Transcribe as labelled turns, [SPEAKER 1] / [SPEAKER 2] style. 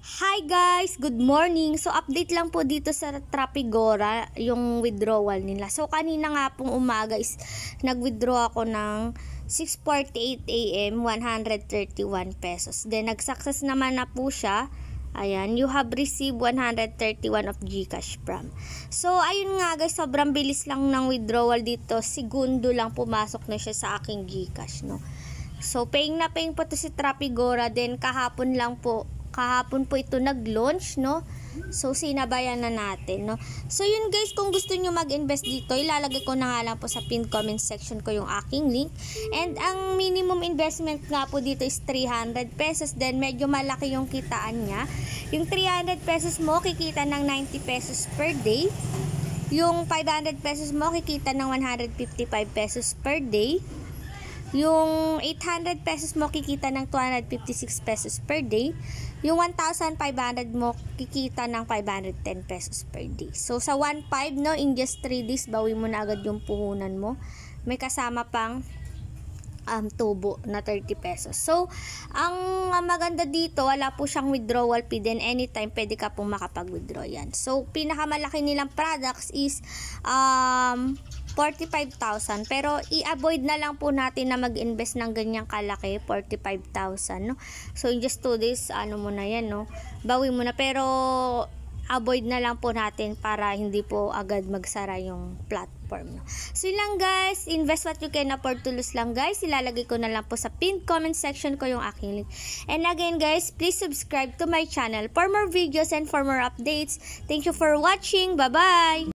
[SPEAKER 1] Hi guys! Good morning! So update lang po dito sa Trapigora yung withdrawal nila. So kanina nga pong umaga is nag-withdraw ako ng 6:48 AM 131 pesos. Then nag-success naman na po siya. Ayan, you have received 131 of GCash from. So ayun nga guys, sobrang bilis lang ng withdrawal dito. Segundo lang pumasok na siya sa aking GCash, no. So paying na paying po to si Trapigora. Then kahapon po ito nag-launch, no. So sinabayan na natin, no. So yun guys, kung gusto nyo mag-invest dito, ilalagay ko na nga lang po sa pinned comment section ko yung aking link. And ang minimum investment nga po dito is 300 pesos. Then medyo malaki yung kitaan niya. Yung 300 pesos mo kikita ng 90 pesos per day. Yung 500 pesos mo kikita ng 155 pesos per day. Yung 800 pesos mo kikita ng 256 pesos per day. Yung 1,500 mo kikita ng 510 pesos per day. So sa 1.5, no, in just 3 days bawi mo na agad yung puhunan mo. May kasama pang tubo na 30 pesos. So ang maganda dito, wala po siyang withdrawal fee, then anytime pwede ka pong makapag-withdraw yan. So pinakamalaki nilang products is 45,000, pero i-avoid na lang po natin na mag-invest ng ganyang kalaki, 45,000, no. So in just 2 days ano mo na yan, no, bawi mo na, pero avoid na lang po natin para hindi po agad magsara yung platform, no. So yun lang guys, invest what you can afford to lose lang guys. Ilalagay ko na lang po sa pinned comment section ko yung aking link. And again guys, please subscribe to my channel for more videos and for more updates. Thank you for watching. Bye bye.